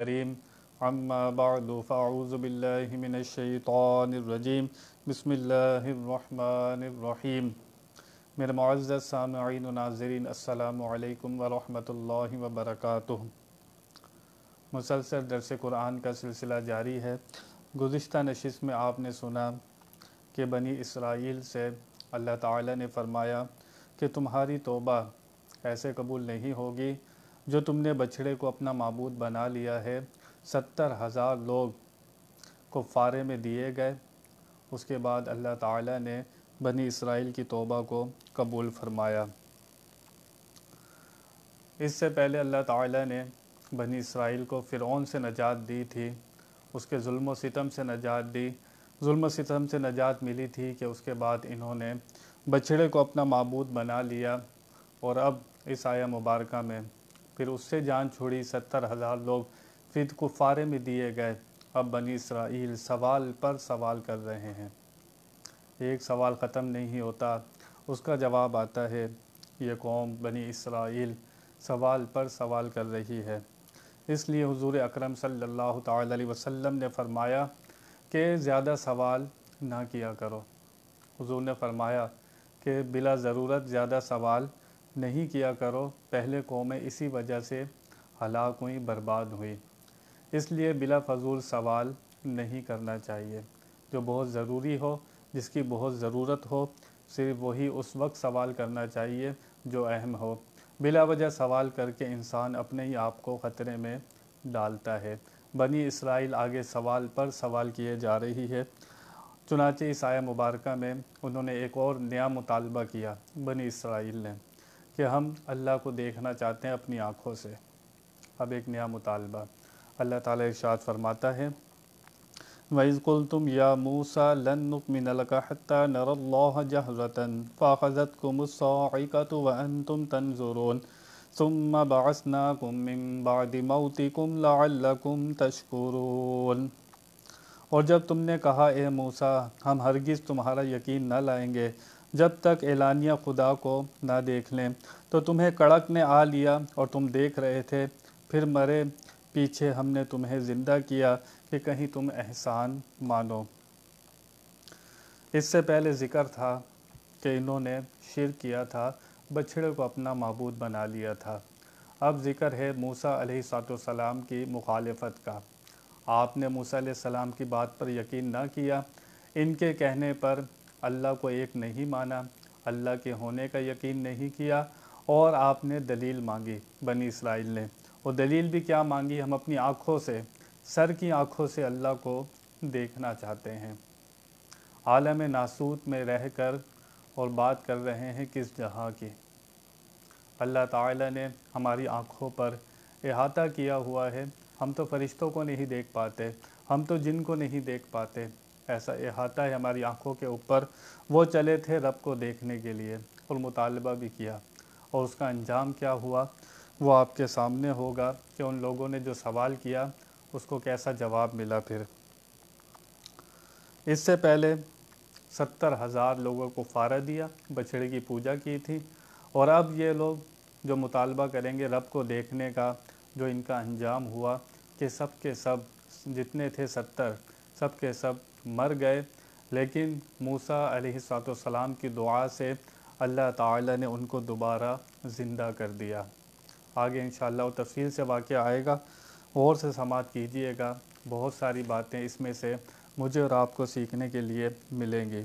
کریم اما بعد فاعوذ باللہ من الشیطان الرجیم بسم اللہ الرحمن الرحیم۔ میرے معزز سامعین و ناظرین، السلام علیکم ورحمۃ اللہ وبرکاتہ۔ مسلسل درس قرآن کا سلسلہ جاری ہے۔ گزشتہ نشست میں آپ نے سنا کہ بنی اسرائیل سے اللہ تعالی نے فرمایا کہ تمہاری توبہ ایسے قبول نہیں ہوگی جو تم نے بچھڑے کو اپنا معبود بنا لیا ہے۔ 70,000 لوگ کفارے میں دیے گئے۔ اس کے بعد اللہ تعالی نے بنی اسرائیل کی توبہ کو قبول فرمایا۔ اس سے پہلے اللہ تعالی نے بنی اسرائیل کو فرعون سے نجات دی تھی، اس کے ظلم و ستم سے نجات دی۔ ظلم و ستم سے نجات ملی تھی کہ اس کے بعد انہوں نے بچھڑے کو اپنا معبود بنا لیا، اور اب اس آیہ مبارکہ میں پھر اس سے جان چھوڑی، 70,000 لوگ پھر کفارے میں دیے گئے۔ اب بنی اسرائیل سوال پر سوال کر رہے ہیں، ایک سوال ختم نہیں ہوتا، اس کا جواب آتا ہے۔ یہ قوم بنی اسرائیل سوال پر سوال کر رہی ہے، اس لیے حضور اکرم صلی اللہ تعالی علیہ وسلم نے فرمایا کہ زیادہ سوال نہ کیا کرو۔ حضور نے فرمایا کہ بلا ضرورت زیادہ سوال نہیں کیا کرو، پہلے قومیں اسی وجہ سے ہلاک ہوئیں، برباد ہوئیں۔ اس لیے بلا فضول سوال نہیں کرنا چاہیے۔ جو بہت ضروری ہو، جس کی بہت ضرورت ہو، صرف وہی اس وقت سوال کرنا چاہیے جو اہم ہو۔ بلا وجہ سوال کر کے انسان اپنے ہی آپ کو خطرے میں ڈالتا ہے۔ بنی اسرائیل آگے سوال پر سوال کیے جا رہی ہے۔ چنانچہ اس آیہ مبارکہ میں انہوں نے ایک اور نیا مطالبہ کیا بنی اسرائیل نے کہ ہم اللہ کو دیکھنا چاہتے ہیں اپنی آنکھوں سے۔ اب ایک نیا مطالبہ اللہ تعالیٰ ارشاد فرماتا ہے، وَإِذْ قُلْتُمْ يَا مُوسَىٰ لَن نُّؤْمِنَ لَكَ حَتَّىٰ نَرَى اللَّهَ جَهْرَةً فَأَخَذَتْكُمُ الصَّاعِقَةُ وَأَنْتُمْ تَنظُرُونَ ثُمَّ بَعَثْنَاكُم مِّن بَعْدِ مَوْتِكُمْ لَعَلَّكُمْ تَشْكُرُونَ۔ اور جب تم نے کہا اے موسیٰ ہم ہرگز تمہارا یقین نہ لائیں گے جب تک اعلانیہ خدا کو نہ دیکھ لیں، تو تمہیں کڑک نے آ لیا اور تم دیکھ رہے تھے، پھر مرے پیچھے ہم نے تمہیں زندہ کیا کہ کہیں تم احسان مانو۔ اس سے پہلے ذکر تھا کہ انہوں نے شرک کیا تھا، بچھڑے کو اپنا معبود بنا لیا تھا۔ اب ذکر ہے موسیٰ علیہ السلام کی مخالفت کا۔ آپ نے موسیٰ علیہ السلام کی بات پر یقین نہ کیا، ان کے کہنے پر اللہ کو ایک نہیں مانا، اللہ کے ہونے کا یقین نہیں کیا، اور آپ نے دلیل مانگی بنی اسرائیل نے۔ وہ دلیل بھی کیا مانگی؟ ہم اپنی آنکھوں سے، سر کی آنکھوں سے اللہ کو دیکھنا چاہتے ہیں۔ عالم ناسوت میں رہ کر اور بات کر رہے ہیں کس جہاں کی؟ اللہ تعالی نے ہماری آنکھوں پر احاطہ کیا ہوا ہے، ہم تو فرشتوں کو نہیں دیکھ پاتے، ہم تو جن کو نہیں دیکھ پاتے، ایسا احاطہ ہے ہماری آنکھوں کے اوپر۔ وہ چلے تھے رب کو دیکھنے کے لیے اور مطالبہ بھی کیا، اور اس کا انجام کیا ہوا وہ آپ کے سامنے ہوگا کہ ان لوگوں نے جو سوال کیا اس کو کیسا جواب ملا۔ پھر اس سے پہلے 70,000 لوگوں کو کفارہ دیا، بچھڑے کی پوجا کی تھی، اور اب یہ لوگ جو مطالبہ کریں گے رب کو دیکھنے کا، جو ان کا انجام ہوا کہ سب کے سب جتنے تھے 70 سب کے سب مر گئے، لیکن موسیٰ علیہ السلام کی دعا سے اللہ تعالی نے ان کو دوبارہ زندہ کر دیا۔ آگے انشاءاللہ وہ تفصیل سے واقعہ آئے گا، غور سے سماعت کیجئے گا، بہت ساری باتیں اس میں سے مجھے اور آپ کو سیکھنے کے لیے ملیں گی۔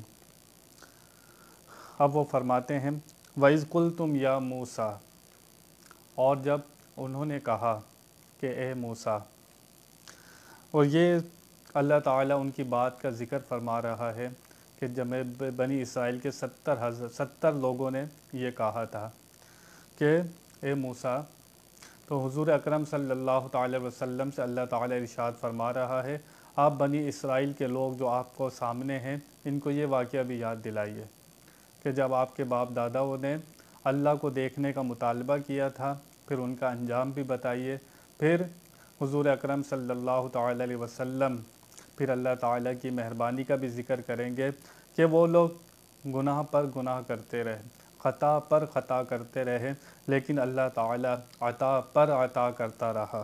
اب وہ فرماتے ہیں، وَإِذْ قُلْتُمْ يَا مُوسَىٰ، اور جب انہوں نے کہا کہ اے موسیٰ، اور یہ اللہ تعالیٰ ان کی بات کا ذکر فرما رہا ہے کہ جب بنی اسرائیل کے 70 لوگوں نے یہ کہا تھا کہ اے موسیٰ، تو حضور اکرم صلی اللہ تعالی وسلم سے اللہ تعالیٰ ارشاد فرما رہا ہے، آپ بنی اسرائیل کے لوگ جو آپ کو سامنے ہیں ان کو یہ واقعہ بھی یاد دلائیے کہ جب آپ کے باپ داداؤں نے اللہ کو دیکھنے کا مطالبہ کیا تھا، پھر ان کا انجام بھی بتائیے۔ پھر حضور اکرم صلی اللہ تعالی علیہ وسلم پھر اللہ تعالیٰ کی مہربانی کا بھی ذکر کریں گے کہ وہ لوگ گناہ پر گناہ کرتے رہے، خطا پر خطا کرتے رہے، لیکن اللہ تعالیٰ عطا پر عطا کرتا رہا۔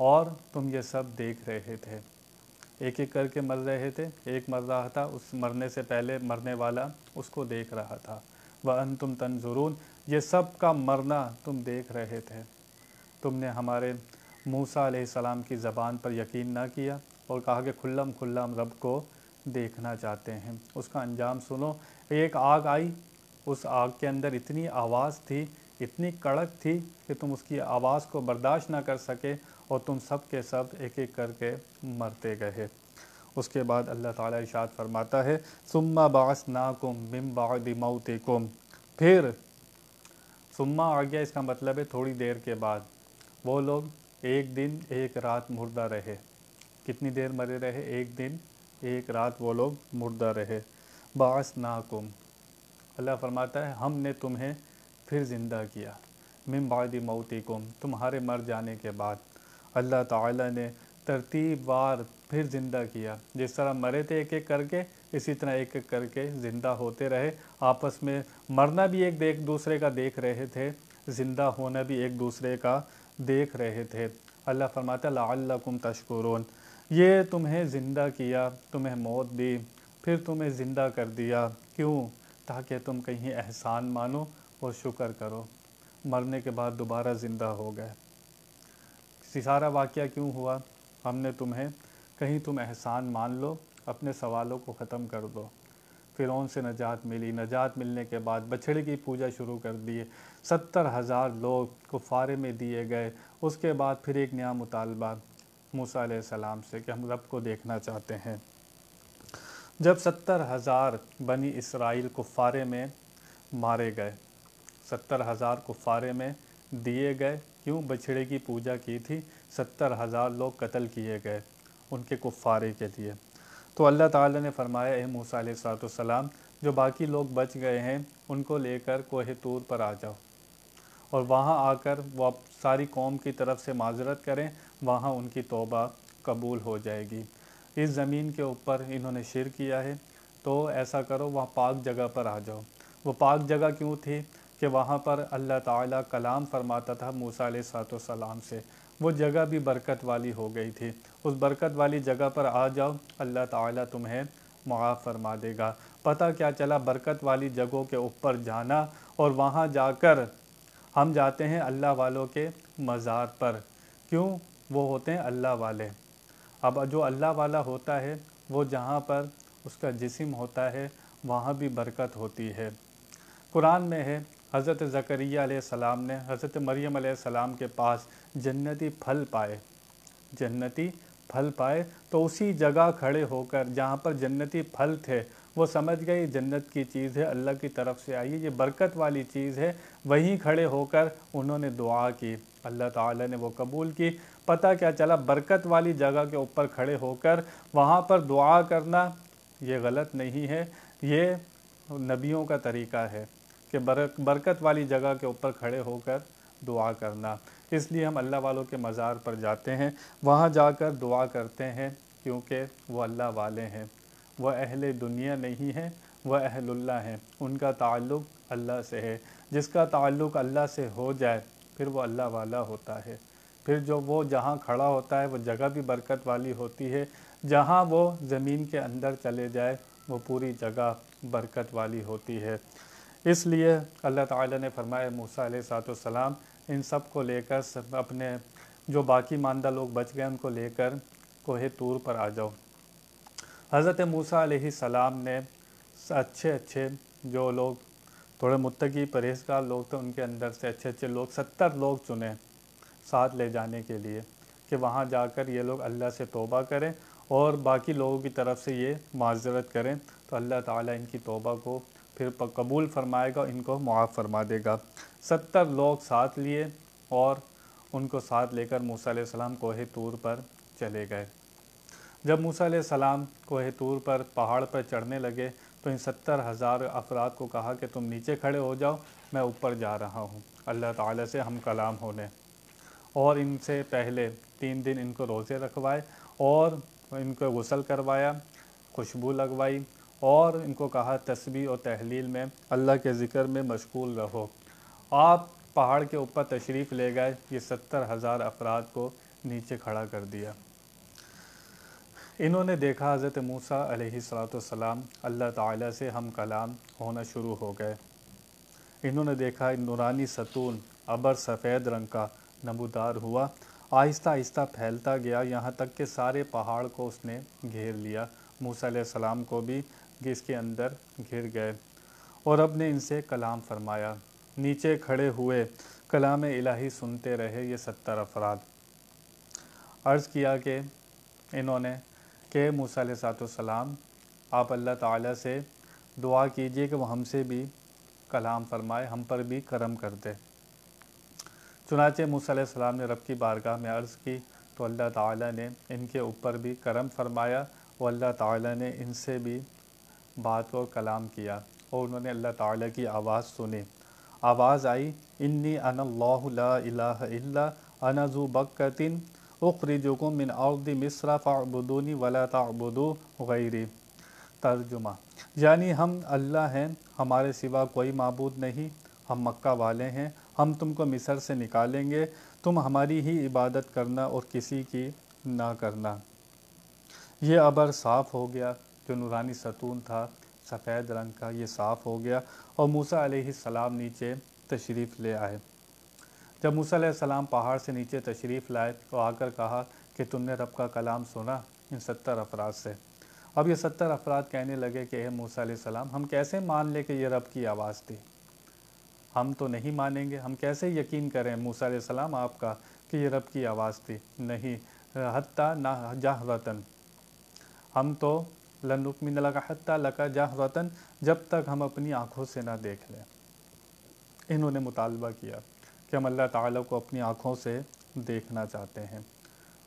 اور تم یہ سب دیکھ رہے تھے۔ ایک ایک کر کے مر رہے تھے، ایک مر رہا تھا، اس مرنے سے پہلے مرنے والا اس کو دیکھ رہا تھا۔ وَأَنْتُمْ تَنْظُرُونَ، یہ سب کا مرنا تم دیکھ رہے تھے۔ تم نے ہمارے موسیٰ علیہ السلام کی زبان پر یقین نہ کیا اور کہا کہ کھلم کھلا ہم رب کو دیکھنا چاہتے ہیں۔ اس کا انجام سنو، ایک آگ آئی، اس آگ کے اندر اتنی آواز تھی، اتنی کڑک تھی کہ تم اس کی آواز کو برداشت نہ کر سکے اور تم سب کے سب ایک ایک کر کے مرتے گئے۔ اس کے بعد اللہ تعالیٰ ارشاد فرماتا ہے ثُمَّ بَعَثْنَاكُم مِّن بَعْدِ مَوْتِكُم، پھر ثم آ گیا، اس کا مطلب ہے تھوڑی دیر کے بعد وہ لوگ ایک دن ایک رات مردہ رہے۔ کتنی دیر مرے رہے؟ ایک دن ایک رات وہ لوگ مردہ رہے۔ بَعَثْنَاكُم، اللہ فرماتا ہے ہم نے تمہیں پھر زندہ کیا، من بعد موتکم، تمہارے مر جانے کے بعد اللہ تعالیٰ نے ترتیب وار پھر زندہ کیا۔ جس طرح مرے تھے ایک ایک کر کے، اسی طرح ایک ایک کر کے زندہ ہوتے رہے۔ آپس میں مرنا بھی ایک دوسرے کا دیکھ رہے تھے، زندہ ہونا بھی ایک دوسرے کا دیکھ رہے تھے۔ اللہ فرماتا ہے لعلکم تشکرون، یہ تمہیں زندہ کیا، تمہیں موت دی، پھر تمہیں زندہ کر دیا، کیوں؟ تاکہ تم کہیں احسان مانو اور شکر کرو۔ مرنے کے بعد دوبارہ زندہ ہو گئے۔ سارا واقعہ کیوں ہوا؟ ہم نے تمہیں کہیں تم احسان مان لو، اپنے سوالوں کو ختم کر دو۔ فرعون سے نجات ملی، نجات ملنے کے بعد بچھڑے کی پوجا شروع کر دیے، 70,000 لوگ کفارے میں دیے گئے۔ اس کے بعد پھر ایک نیا مطالبہ موسیٰ علیہ السلام سے کہ ہم رب کو دیکھنا چاہتے ہیں۔ جب 70,000 بنی اسرائیل کفارے میں مارے گئے، 70,000 کفارے میں دیے گئے، کیوں؟ بچھڑے کی پوجا کی تھی، 70,000 لوگ قتل کیے گئے ان کے کفارے کے لیے۔ تو اللہ تعالیٰ نے فرمایا اے موسیٰ علیہ السلام، جو باقی لوگ بچ گئے ہیں ان کو لے کر کوہ طور پر آ جاؤ اور وہاں آ کر وہ ساری قوم کی طرف سے معذرت کریں، وہاں ان کی توبہ قبول ہو جائے گی۔ اس زمین کے اوپر انہوں نے شرک کیا ہے، تو ایسا کرو وہاں پاک جگہ پر آ جاؤ۔ وہ پاک جگہ کیوں تھی؟ کہ وہاں پر اللہ تعالیٰ کلام فرماتا تھا موسیٰ علیہ السلام سے، وہ جگہ بھی برکت والی ہو گئی تھی۔ اس برکت والی جگہ پر آ جاؤ، اللہ تعالیٰ تمہیں معاف فرما دے گا۔ پتہ کیا چلا؟ برکت والی جگہوں کے اوپر جانا، اور وہاں جا کر ہم جاتے ہیں اللہ والوں کے مزار پر، کیوں؟ وہ ہوتے ہیں اللہ والے۔ اب جو اللہ والا ہوتا ہے وہ جہاں پر اس کا جسم ہوتا ہے وہاں بھی برکت ہوتی ہے۔ قرآن میں ہے حضرت زکریہ علیہ السلام نے حضرت مریم علیہ السلام کے پاس جنتی پھل پائے، جنتی پھل پائے، تو اسی جگہ کھڑے ہو کر جہاں پر جنتی پھل تھے وہ سمجھ گئی جنت کی چیز ہے، اللہ کی طرف سے آئی ہے، یہ برکت والی چیز ہے، وہیں کھڑے ہو کر انہوں نے دعا کی، اللہ تعالیٰ نے وہ قبول کی۔ پتہ کیا چلا؟ برکت والی جگہ کے اوپر کھڑے ہو کر وہاں پر دعا کرنا یہ غلط نہیں ہے، یہ نبیوں کا طریقہ ہے کہ برکت والی جگہ کے اوپر کھڑے ہو کر دعا کرنا۔ اس لیے ہم اللہ والوں کے مزار پر جاتے ہیں، وہاں جا کر دعا کرتے ہیں، کیونکہ وہ اللہ والے ہیں، وہ اہل دنیا نہیں ہیں، وہ اہل اللہ ہیں، ان کا تعلق اللہ سے ہے۔ جس کا تعلق اللہ سے ہو جائے پھر وہ اللہ والا ہوتا ہے، پھر جو وہ جہاں کھڑا ہوتا ہے وہ جگہ بھی برکت والی ہوتی ہے، جہاں وہ زمین کے اندر چلے جائے وہ پوری جگہ برکت والی ہوتی ہے۔ اس لیے اللہ تعالیٰ نے فرمایا موسیٰ علیہ السلام ان سب کو لے کر اپنے جو باقی ماندہ لوگ بچ گئے ان کو لے کر کوہ طور پر آ جاؤ۔ حضرت موسیٰ علیہ السلام نے اچھے جو لوگ تھوڑے متقی پرہیزگار لوگ تھے ان کے اندر سے اچھے لوگ 70 لوگ چنے ساتھ لے جانے کے لیے کہ وہاں جا کر یہ لوگ اللہ سے توبہ کریں اور باقی لوگوں کی طرف سے یہ معذرت کریں، تو اللہ تعالیٰ ان کی توبہ کو پھر قبول فرمائے گا، ان کو معاف فرما دے گا۔ 70 لوگ ساتھ لیے اور ان کو ساتھ لے کر موسیٰ علیہ السلام کوہ طور پر چلے گئے۔ جب موسیٰ علیہ السلام کوہ طور پر پہاڑ پر چڑھنے لگے تو ان 70,000 افراد کو کہا کہ تم نیچے کھڑے ہو جاؤ، میں اوپر جا رہا ہوں اللہ تعالیٰ سے ہم کلام ہونے۔ اور ان سے پہلے 3 دن ان کو روزے رکھوائے اور ان کو غسل کروایا، خوشبو لگوائی اور ان کو کہا تسبیح اور تحلیل میں اللہ کے ذکر میں مشغول رہو۔ آپ پہاڑ کے اوپر تشریف لے گئے، یہ 70,000 افراد کو نیچے کھڑا کر دیا۔ انہوں نے دیکھا حضرت موسیٰ علیہ السلام اللہ تعالیٰ سے ہم کلام ہونا شروع ہو گئے۔ انہوں نے دیکھا نورانی ستون ابر سفید رنگ کا نمودار ہوا، آہستہ آہستہ پھیلتا گیا، یہاں تک کہ سارے پہاڑ کو اس نے گھیر لیا۔ موسیٰ علیہ السلام کو بھی اس کے اندر گھر گئے، اور اب نے ان سے کلام فرمایا۔ نیچے کھڑے ہوئے کلام الہی سنتے رہے یہ 70 افراد۔ عرض کیا کہ انہوں نے کہ موسیٰ علیہ السلام آپ اللہ تعالیٰ سے دعا کیجئے کہ وہ ہم سے بھی کلام فرمائے، ہم پر بھی کرم کر دے۔ چنانچہ موسیٰ علیہ السلام نے رب کی بارگاہ میں عرض کی تو اللہ تعالیٰ نے ان کے اوپر بھی کرم فرمایا، اور اللہ تعالیٰ نے ان سے بھی بات و کلام کیا، اور انہوں نے اللہ تعالیٰ کی آواز سنی۔ آواز آئی انی انا اللہ لا الہ الا انا ذو بکۃ اخرجکم من ارض مصر فاعبدونی ولا تعبدوا غیری۔ ترجمہ یعنی ہم اللہ ہیں، ہمارے سوا کوئی معبود نہیں، ہم مکہ والے ہیں، ہم تم کو مصر سے نکالیں گے، تم ہماری ہی عبادت کرنا اور کسی کی نہ کرنا۔ یہ ابر صاف ہو گیا، جو نورانی ستون تھا سفید رنگ کا، یہ صاف ہو گیا، اور موسیٰ علیہ السلام نیچے تشریف لے آئے۔ جب موسیٰ علیہ السلام پہاڑ سے نیچے تشریف لائے تو آ کر کہا کہ تم نے رب کا کلام سنا ان 70 افراد سے۔ اب یہ 70 افراد کہنے لگے کہ اے موسیٰ علیہ السلام، ہم کیسے مان لیں کہ یہ رب کی آواز تھی؟ ہم تو نہیں مانیں گے، ہم کیسے یقین کریں موسیٰ علیہ السلام آپ کا کہ یہ رب کی آواز تھی؟ نہیں، حتیٰ نہ جہرتن، ہم تو لنؤمن لک حتیٰ لک جہرتن، جب تک ہم اپنی آنکھوں سے نہ دیکھ لیں۔ انہوں نے مطالبہ کیا کہ ہم اللہ تعالیٰ کو اپنی آنکھوں سے دیکھنا چاہتے ہیں۔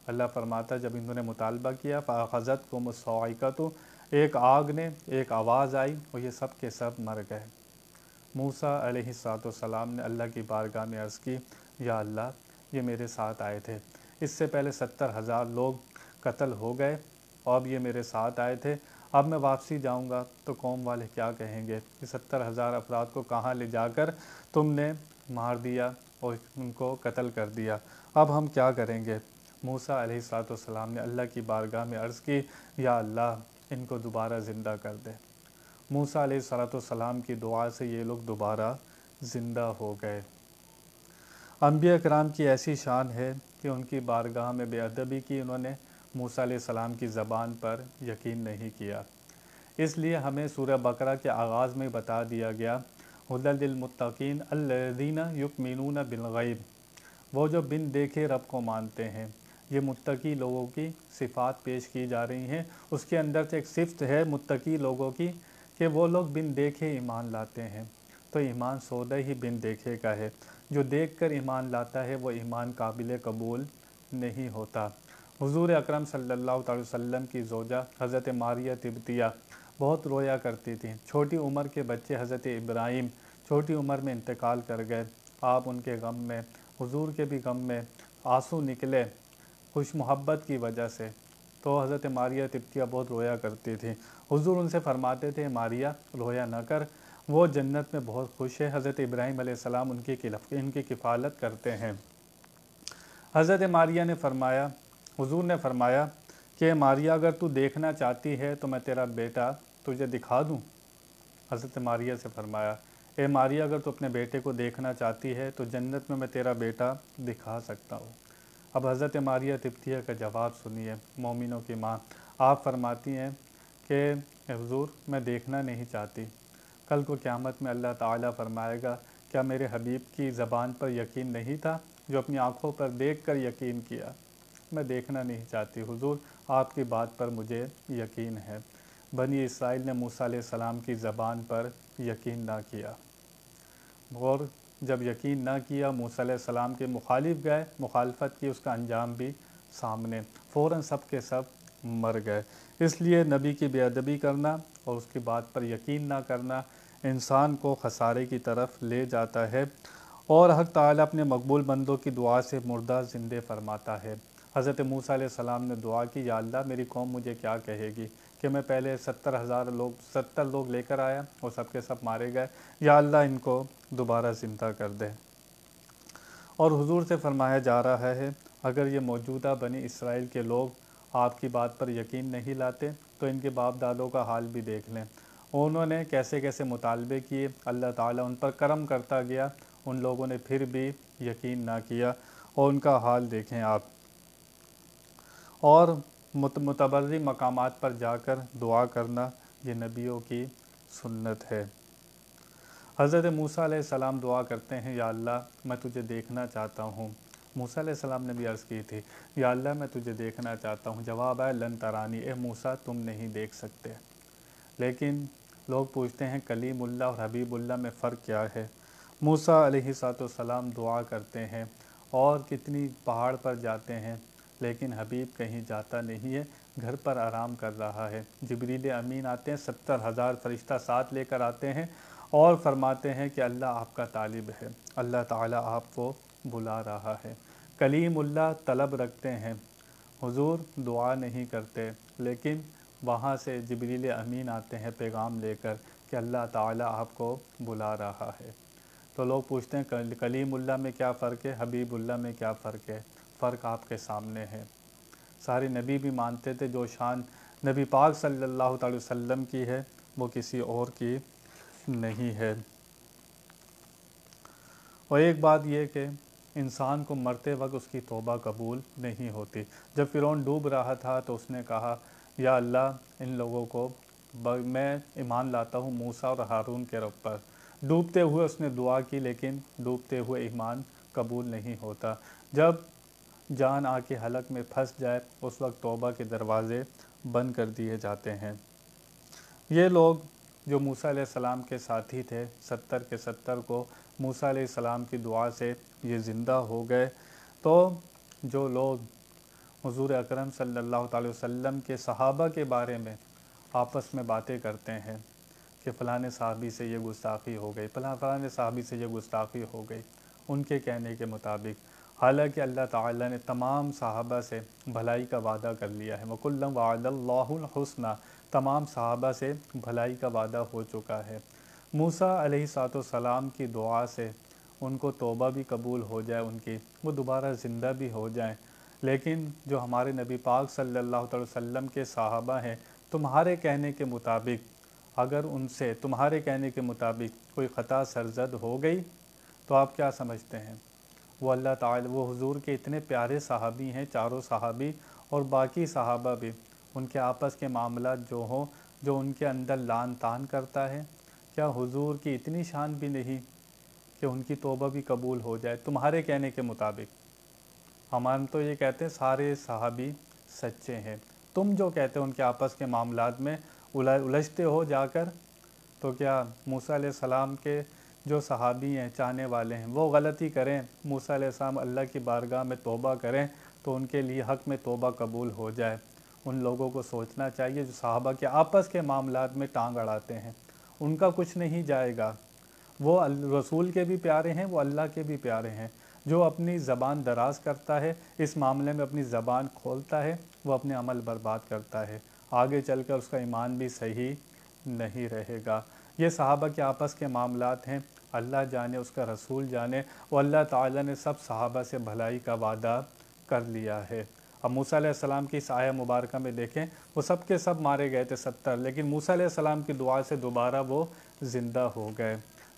اللہ فرماتا جب انہوں نے مطالبہ کیا فَأَخَذَتْهُمُ الصَّاعِقَةُ، ایک آگ نے ایک آواز آئی اور یہ سب کے سب مر گئے۔ موسیٰ علیہ السلام نے اللہ کی بارگاہ میں عرض کی یا اللہ، یہ میرے ساتھ آئے تھے، اس سے پہلے 70,000 لوگ قتل ہو گئے، اور اب یہ میرے ساتھ آئے تھے، اب میں واپسی جاؤں گا تو قوم والے کیا کہیں گے؟ یہ 70,000 افراد کو کہاں لے جا کر تم نے مار دیا اور ان کو قتل کر دیا، اب ہم کیا کریں گے؟ موسیٰ علیہ السلام نے اللہ کی بارگاہ میں عرض کی یا اللہ، ان کو دوبارہ زندہ کر دے۔ موسیٰ علیہ السلام کی دعا سے یہ لوگ دوبارہ زندہ ہو گئے۔ انبیاء کرام کی ایسی شان ہے کہ ان کی بارگاہ میں بے ادبی کی انہوں نے موسیٰ علیہ السلام کی زبان پر یقین نہیں کیا، اس لیے ہمیں سورہ بقرہ کے آغاز میں بتا دیا گیا ھدی للمتقین الذین یؤمنون بالغیب، وہ جو بن دیکھے رب کو مانتے ہیں۔ یہ متقی لوگوں کی صفات پیش کی جا رہی ہیں، اس کے اندر سے ایک صفت ہے متقی لوگوں کی کہ وہ لوگ بن دیکھے ایمان لاتے ہیں۔ تو ایمان سودہ ہی بن دیکھے کا ہے، جو دیکھ کر ایمان لاتا ہے وہ ایمان قابل قبول نہیں ہوتا۔ حضور اکرم صلی اللہ تعالی وسلم کی زوجہ حضرت ماریہ طبطیہ بہت رویا کرتی تھیں۔ چھوٹی عمر کے بچے حضرت ابراہیم چھوٹی عمر میں انتقال کر گئے، آپ ان کے غم میں، حضور کے بھی غم میں آنسو نکلے خوش محبت کی وجہ سے، تو حضرت ماریہ طبطیہ بہت رویا کرتی تھی۔ حضور ان سے فرماتے تھے ماریہ رویا نہ کر، وہ جنت میں بہت خوش ہے، حضرت ابراہیم علیہ السلام ان کی کفالت کرتے ہیں۔ حضرت ماریہ نے فرمایا، حضور نے فرمایا کہ ماریہ اگر تو دیکھنا چاہتی ہے تو میں تیرا بیٹا تجھے دکھا دوں۔ حضرت ماریہ سے فرمایا اے ماریہ، اگر تو اپنے بیٹے کو دیکھنا چاہتی ہے تو جنت میں تیرا بیٹا دکھا سکتا ہوں۔ اب حضرت ماریہ طبطیہ کا جواب سنیے، مومنوں کی ماں، آپ فرماتی ہیں کہ حضور میں دیکھنا نہیں چاہتی، کل کو قیامت میں اللہ تعالیٰ فرمائے گا کیا میرے حبیب کی زبان پر یقین نہیں تھا جو اپنی آنکھوں پر دیکھ کر یقین کیا؟ میں دیکھنا نہیں چاہتی حضور، آپ کی بات پر مجھے یقین ہے۔ بنی اسرائیل نے موسیٰ علیہ السلام کی زبان پر یقین نہ کیا، اور جب یقین نہ کیا موسیٰ علیہ السلام کے مخالف گئے، مخالفت کی، اس کا انجام بھی سامنے، فوراً سب کے سب مر گئے۔ اس لیے نبی کی بے ادبی کرنا اور اس کی بات پر یقین نہ کرنا انسان کو خسارے کی طرف لے جاتا ہے، اور حق تعالیٰ اپنے مقبول بندوں کی دعا سے مردہ زندہ فرماتا ہے۔ حضرت موسیٰ علیہ السلام نے دعا کی یا اللہ، میری قوم مجھے کیا کہے گی کہ میں پہلے 70 لوگ لے کر آیا اور سب کے سب مارے گئے، یا اللہ ان کو دوبارہ زندہ کر دے۔ اور حضور سے فرمایا جا رہا ہے اگر یہ موجودہ بنی اسرائیل کے لوگ آپ کی بات پر یقین نہیں لاتے تو ان کے باپ دادوں کا حال بھی دیکھ لیں۔ انہوں نے کیسے کیسے مطالبے کیے، اللہ تعالیٰ ان پر کرم کرتا گیا، ان لوگوں نے پھر بھی یقین نہ کیا، اور ان کا حال دیکھیں آپ۔ اور متبرک مقامات پر جا کر دعا کرنا یہ نبیوں کی سنت ہے۔ حضرت موسیٰ علیہ السلام دعا کرتے ہیں، یا اللہ میں تجھے دیکھنا چاہتا ہوں۔ موسیٰ علیہ السلام نے بھی عرض کی تھی، یا اللہ میں تجھے دیکھنا چاہتا ہوں۔ جواب ہے لن ترانی، اے موسیٰ تم نہیں دیکھ سکتے۔ لیکن لوگ پوچھتے ہیں کلیم اللہ اور حبیب اللہ میں فرق کیا ہے؟ موسیٰ علیہ السلام دعا کرتے ہیں اور کتنی پہاڑ پر جاتے ہیں، لیکن حبیب کہیں جاتا نہیں ہے، گھر پر آرام کر رہا ہے۔ جبریل امین آتے ہیں، 70,000 فرشتہ ساتھ لے کر آتے ہیں اور فرماتے ہیں کہ اللہ آپ کا طالب ہے، اللہ تعالیٰ آپ کو بلا رہا ہے۔ کلیم اللہ طلب رکھتے ہیں، حضور دعا نہیں کرتے، لیکن وہاں سے جبریل امین آتے ہیں پیغام لے کر کہ اللہ تعالیٰ آپ کو بلا رہا ہے۔ تو لوگ پوچھتے ہیں کلیم اللہ میں کیا فرق ہے، حبیب اللہ میں کیا فرق ہے؟ فرق آپ کے سامنے ہے۔ سارے نبی بھی مانتے تھے جو شان نبی پاک صلی اللہ علیہ وسلم کی ہے وہ کسی اور کی نہیں ہے۔ اور ایک بات یہ کہ انسان کو مرتے وقت اس کی توبہ قبول نہیں ہوتی۔ جب فرعون ڈوب رہا تھا تو اس نے کہا، یا اللہ ان لوگوں کو میں ایمان لاتا ہوں موسیٰ اور ہارون کے رب پر۔ ڈوبتے ہوئے اس نے دعا کی، لیکن ڈوبتے ہوئے ایمان قبول نہیں ہوتا۔ جب جان آ کے حلق میں پھنس جائے اس وقت توبہ کے دروازے بند کر دیے جاتے ہیں۔ یہ لوگ جو موسیٰ علیہ السلام کے ساتھی تھے، 70 کے 70 کو موسیٰ علیہ السلام کی دعا سے یہ زندہ ہو گئے۔ تو جو لوگ حضور اکرم صلی اللہ علیہ وسلم کے صحابہ کے بارے میں آپس میں باتیں کرتے ہیں کہ فلاں صحابی سے یہ گستاخی ہو گئی، فلاں صحابی سے یہ گستاخی ہو گئی، ان کے کہنے کے مطابق، حالانکہ اللہ تعالیٰ نے تمام صحابہ سے بھلائی کا وعدہ کر لیا ہے۔ وَكُلًّا وَعَدَ اللَّهُ الْحُسْنَىٰ، تمام صحابہ سے بھلائی کا وعدہ ہو چکا ہے۔ موسیٰ علیہ السلام کی دعا سے ان کو توبہ بھی قبول ہو جائے، ان کی وہ دوبارہ زندہ بھی ہو جائیں، لیکن جو ہمارے نبی پاک صلی اللہ علیہ وسلم کے صحابہ ہیں، تمہارے کہنے کے مطابق اگر ان سے تمہارے کہنے کے مطابق کوئی خطا سرزد ہو گئی تو آپ کیا سمجھتے ہیں؟ وہ اللہ تعالی وہ حضور کے اتنے پیارے صحابی ہیں، چاروں صحابی اور باقی صحابہ بھی، ان کے آپس کے معاملات جو ہوں، جو ان کے اندر لان تان کرتا ہے، کیا حضور کی اتنی شان بھی نہیں کہ ان کی توبہ بھی قبول ہو جائے تمہارے کہنے کے مطابق؟ ہم تو یہ کہتے ہیں سارے صحابی سچے ہیں، تم جو کہتے ہو ان کے آپس کے معاملات میں الجھتے ہو جا کر، تو کیا موسیٰ علیہ السلام کے جو صحابی ہیں، چاہنے والے ہیں، وہ غلطی کریں، موسیٰ علیہ السلام اللہ کی بارگاہ میں توبہ کریں تو ان کے لیے حق میں توبہ قبول ہو جائے؟ ان لوگوں کو سوچنا چاہیے جو صحابہ کے آپس کے معاملات میں ٹانگ اڑاتے ہیں، ان کا کچھ نہیں جائے گا۔ وہ رسول کے بھی پیارے ہیں، وہ اللہ کے بھی پیارے ہیں۔ جو اپنی زبان دراز کرتا ہے، اس معاملے میں اپنی زبان کھولتا ہے، وہ اپنے عمل برباد کرتا ہے، آگے چل کر اس کا ایمان بھی صحیح نہیں رہے گا۔ یہ صحابہ کے آپس کے معاملات ہیں، اللہ جانے، اس کا رسول جانے، اور اللہ تعالیٰ نے سب صحابہ سے بھلائی کا وعدہ کر لیا ہے۔ اب موسیٰ علیہ السلام کی اس آیہ مبارکہ میں دیکھیں، وہ سب کے سب مارے گئے تھے 70، لیکن موسیٰ علیہ السلام کی دعا سے دوبارہ وہ زندہ ہو گئے۔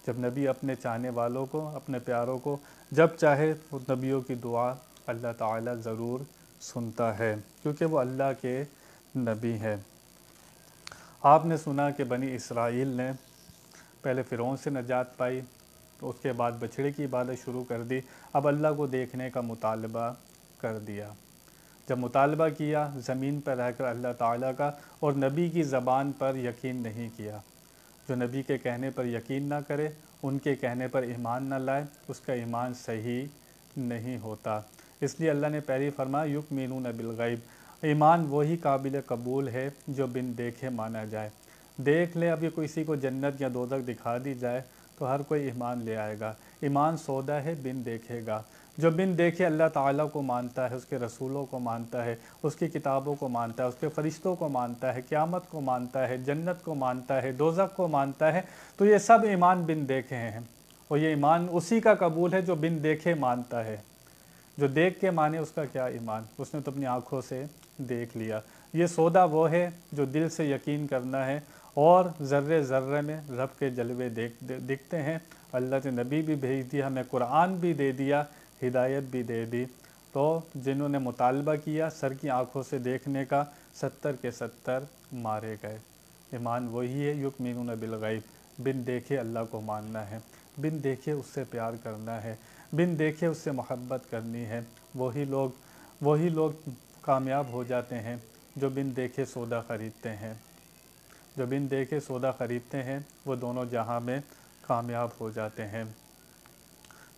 جب نبی اپنے چاہنے والوں کو، اپنے پیاروں کو جب چاہے وہ نبیوں کی دعا اللہ تعالیٰ ضرور سنتا ہے، کیونکہ وہ اللہ کے نبی ہیں۔ آپ نے سنا کہ بنی اسرائیل نے پہلے فرعون سے نجات پائی، تو اس کے بعد بچھڑے کی عبادت شروع کر دی، اب اللہ کو دیکھنے کا مطالبہ کر دیا۔ جب مطالبہ کیا زمین پر رہ کر اللہ تعالیٰ کا، اور نبی کی زبان پر یقین نہیں کیا، جو نبی کے کہنے پر یقین نہ کرے، ان کے کہنے پر ایمان نہ لائے، اس کا ایمان صحیح نہیں ہوتا۔ اس لیے اللہ نے پہلے فرمایا یؤمنون بالغیب، ایمان وہی قابل قبول ہے جو بن دیکھے مانا جائے۔ دیکھ لے، ابھی کسی کو جنت یا دوزخ دکھا دی جائے تو ہر کوئی ایمان لے آئے گا۔ ایمان سودا ہے، بن دیکھے گا۔ جو بن دیکھے اللہ تعالیٰ کو مانتا ہے، اس کے رسولوں کو مانتا ہے، اس کی کتابوں کو مانتا ہے، اس کے فرشتوں کو مانتا ہے، قیامت کو مانتا ہے، جنت کو مانتا ہے، دوزخ کو مانتا ہے، تو یہ سب ایمان بن دیکھے ہیں، اور یہ ایمان اسی کا قبول ہے جو بن دیکھے مانتا ہے۔ جو دیکھ کے مانے اس کا کیا ایمان، اس نے تو اپنی آنکھوں سے دیکھ لیا۔ یہ سودا وہ ہے جو دل سے یقین کرنا ہے، اور ذرے ذرے میں رب کے جلوے دکھتے ہیں۔ اللہ نے نبی بھی بھیج دیا، ہمیں قرآن بھی دے دیا، ہدایت بھی دے دی۔ تو جنہوں نے مطالبہ کیا سر کی آنکھوں سے دیکھنے کا، 70 کے 70 مارے گئے۔ ایمان وہی ہے یؤمنون بالغیب، بن دیکھے اللہ کو ماننا ہے، بن دیکھے اس سے پیار کرنا ہے، بن دیکھے اس سے محبت کرنی ہے۔ وہی لوگ کامیاب ہو جاتے ہیں جو بن دیکھے سودا خریدتے ہیں۔ جو بن دیکھے سودا خریدتے ہیں وہ دونوں جہاں میں کامیاب ہو جاتے ہیں۔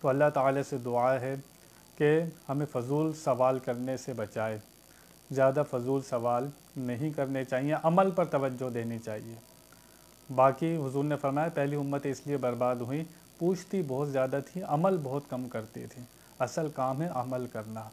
تو اللہ تعالی سے دعا ہے کہ ہمیں فضول سوال کرنے سے بچائے، زیادہ فضول سوال نہیں کرنے چاہیے، عمل پر توجہ دینی چاہیے۔ باقی حضور نے فرمایا پہلی امت اس لیے برباد ہوئی، پوچھتی بہت زیادہ تھی، عمل بہت کم کرتی تھی۔ اصل کام ہے عمل کرنا،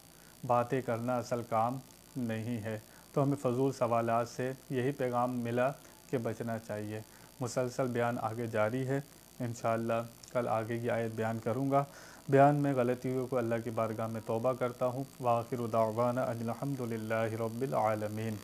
باتیں کرنا اصل کام نہیں ہے۔ تو ہمیں فضول سوالات سے یہی پیغام ملا کہ بچنا چاہیے۔ مسلسل بیان آگے جاری ہے، انشاءاللہ کل آگے کی آیت بیان کروں گا۔ بیان میں غلطیوں کو اللہ کی بارگاہ میں توبہ کرتا ہوں۔ وآخر دعوانا ان الحمد للہ رب العالمین۔